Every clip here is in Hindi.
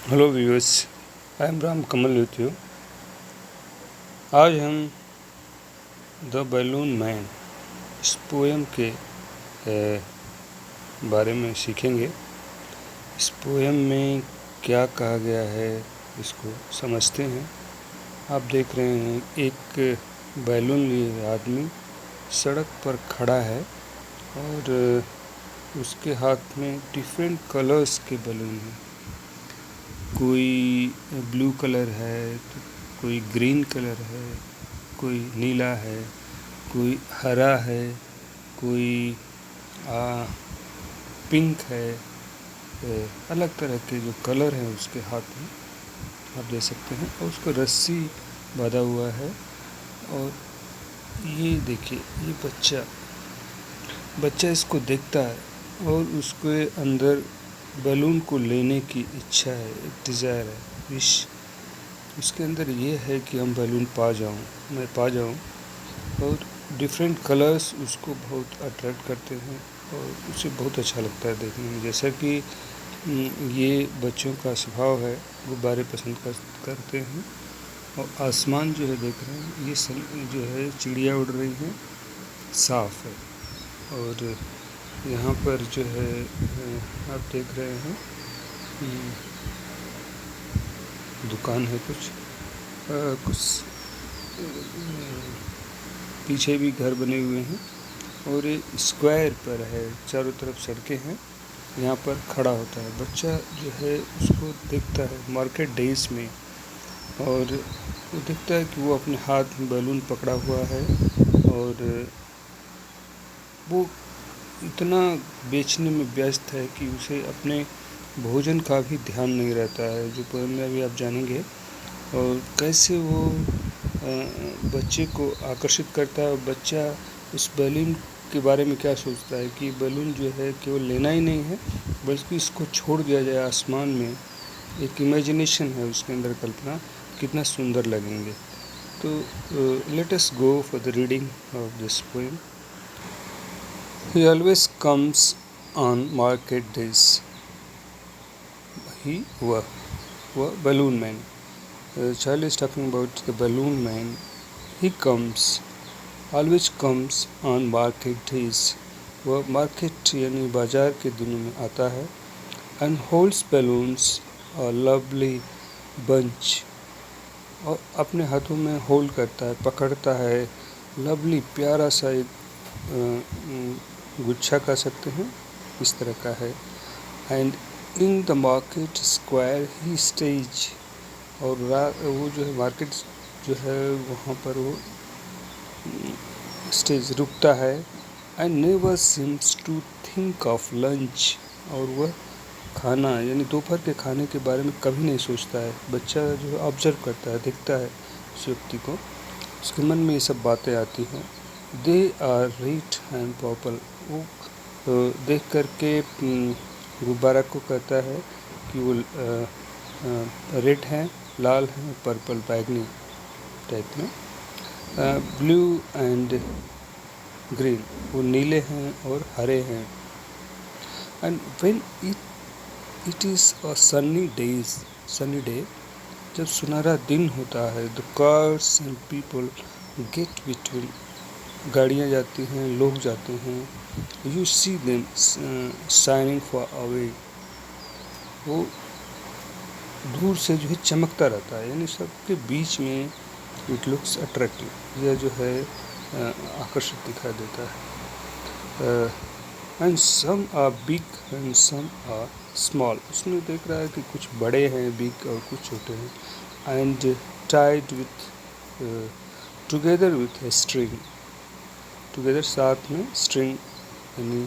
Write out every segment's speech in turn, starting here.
Hello viewers, I am Ram Kamal with you. आज हम द बैलून मैन इस पोएम के बारे में सीखेंगे। इस पोएम में क्या कहा गया है इसको समझते हैं। आप देख रहे हैं एक बैलून लिए आदमी सड़क पर खड़ा है और उसके हाथ में डिफरेंट कलर्स के बैलून हैं। कोई ब्लू कलर है, तो कोई ग्रीन कलर है, कोई नीला है, कोई हरा है, कोई पिंक है। अलग तरह के जो कलर हैं उसके हाथ में आप देख सकते हैं और उसको रस्सी बांधा हुआ है। और ये देखिए, ये बच्चा इसको देखता है और उसके अंदर बैलून को लेने की इच्छा है, एक डिज़ायर है, विश उसके अंदर ये है कि मैं पा जाऊँ। और डिफरेंट कलर्स उसको बहुत अट्रैक्ट करते हैं और उसे बहुत अच्छा लगता है देखने में। जैसा कि ये बच्चों का स्वभाव है, गुब्बारे पसंद करते हैं। और आसमान जो है देख रहे हैं, ये जो है चिड़िया उड़ रही हैं, साफ है। और यहाँ पर जो है आप देख रहे हैं दुकान है, कुछ पीछे भी घर बने हुए हैं और ये स्क्वायर पर है, चारों तरफ सड़कें हैं। यहाँ पर खड़ा होता है बच्चा, जो है उसको देखता है मार्केट डेज में, और वो देखता है कि वो अपने हाथ में बैलून पकड़ा हुआ है और वो इतना बेचने में व्यस्त है कि उसे अपने भोजन का भी ध्यान नहीं रहता है, जो पोएम में अभी आप जानेंगे। और कैसे वो बच्चे को आकर्षित करता है और बच्चा उस बैलून के बारे में क्या सोचता है कि बैलून जो है केवल लेना ही नहीं है, बल्कि इसको छोड़ दिया जाए आसमान में। एक इमेजिनेशन है उसके अंदर, कल्पना, कितना सुंदर लगेंगे। तो let us go for the reading of this poem. He always comes on market days. Balloon man. The child is talking about the balloon man. He always comes on market days. वह मार्केट यानी बाजार के दिनों में आता है। And holds balloons a lovely bunch. और अपने हाथों में होल्ड करता है, पकड़ता है, लवली, प्यारा सा एक गुच्छा कह सकते हैं, इस तरह का है। And in the market square he stage, और वो जो है मार्केट जो है वहाँ पर वो स्टेज रुकता है। And never seems to think of lunch, और वह खाना यानी दोपहर के खाने के बारे में कभी नहीं सोचता है। बच्चा जो ऑब्जर्व करता है, देखता है उस व्यक्ति को, उसके मन में ये सब बातें आती हैं। They are red and purple, वो देख करके गुब्बारा को कहता है कि वो रेड हैं, लाल हैं, पर्पल बैगनी टाइप में। ब्लू एंड ग्रीन, वो नीले हैं और हरे हैं। And when it is a sunny day, जब सुनहरा दिन होता है, the cars and people get between, गाड़ियाँ जाती हैं, लोग जाते हैं। You see them shining for away, वो दूर से जो है चमकता रहता है, यानी सबके बीच में इट लुक्स अट्रैक्टिव, यह जो है आकर्षक दिखाई देता है। And some are big and some are small, उसमें देख रहा है कि कुछ बड़े हैं बिग और कुछ छोटे हैं। And tied with together with a string, together साथ में, स्ट्रिंग यानी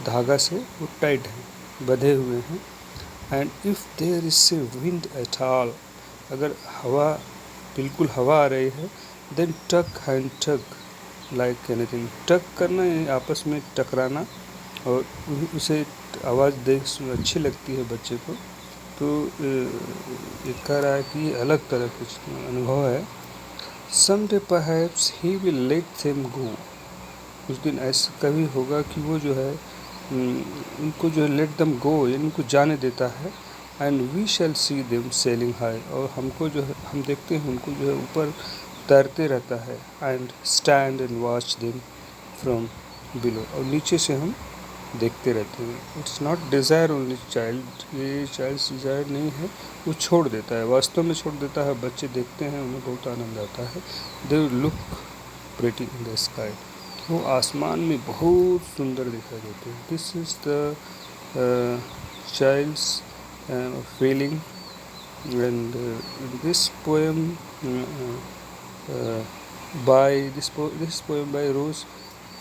धागा से वो टाइट है, बंधे हुए हैं। And if there is a wind at all, अगर बिल्कुल हवा आ रही है, देन टक एंड टक लाइक एनीथिंग, टक करना यानी आपस में टकराना, और उसे आवाज़ अच्छी लगती है बच्चे को। तो ये कह रहा है कि अलग तरह कुछ अनुभव है। Someday perhaps he will let them go, कुछ दिन ऐसा कभी होगा कि वो जो है उनको जो है लेट दम गो यानी उनको जाने देता है। And we shall see them sailing high, और हमको जो है, हम देखते हैं उनको जो है ऊपर तैरते रहता है, and stand and watch them from below, और नीचे से हम देखते रहते हैं. It's not desire only child, ये चाइल्ड्स डिज़ायर नहीं है, वो छोड़ देता है, वास्तव में छोड़ देता है. बच्चे देखते हैं, उन्हें बहुत आनंद आता है. They look pretty in the sky, वो आसमान में बहुत सुंदर दिखाई देते हैं. This is the child's feeling, and this poem uh, this poem by Rose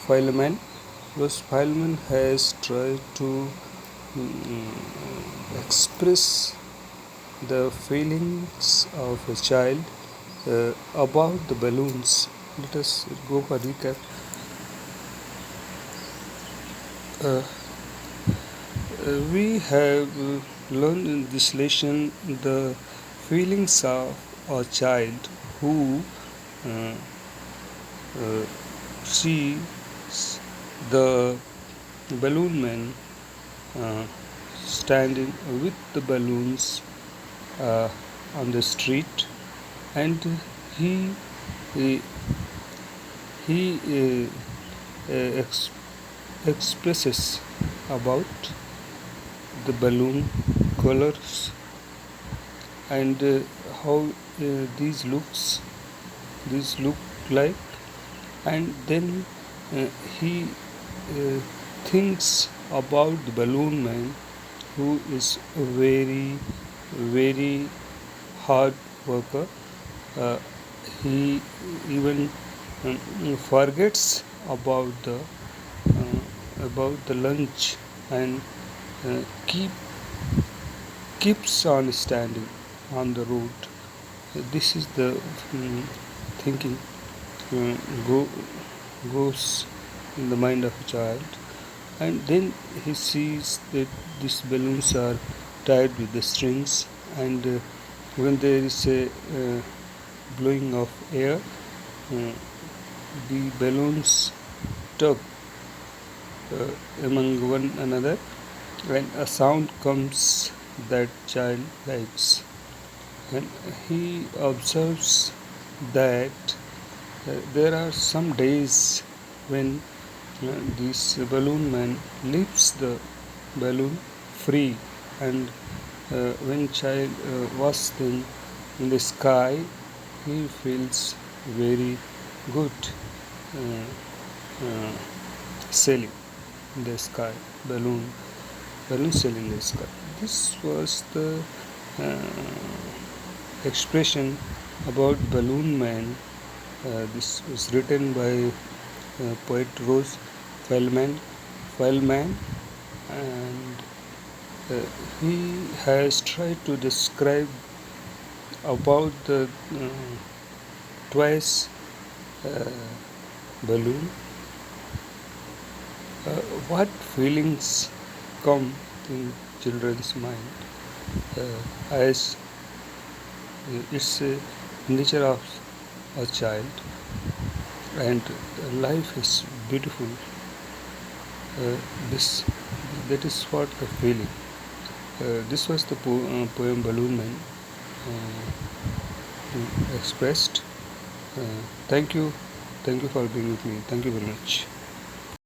Feilman. Rose Feilman has tried to express the feelings of a child about the balloons. Let us go for recap. Uh, we have learned in this lesson the feelings of a child who uh, sees the balloon man uh, standing with the balloons on the street, and he he, he expresses about the balloon colors, and how these look like, and then he thinks about the balloon man, who is a very hard worker. uh, he even forgets about the lunch, and uh, keeps on standing on the road. This is the thinking uh, go, goes in the mind of a child, and then he sees that these balloons are tied with the strings, and when there is a blowing of air, uh, the balloons tug among one another, and a sound comes that child likes. And he observes that there are some days when this balloon man leaves the balloon free, and when child was then in the sky, he feels very good uh, uh, sailing in the sky, balloon sailing in the sky. This was the expression about balloon man. This was written by poet Rose Feilman, and he has tried to describe about the twice uh, balloon. What feelings come in children's mind as it's a nature of a child, and life is beautiful. This that is what the feeling. This was the poem Balloon Man expressed. Thank you for being with me. Thank you very much.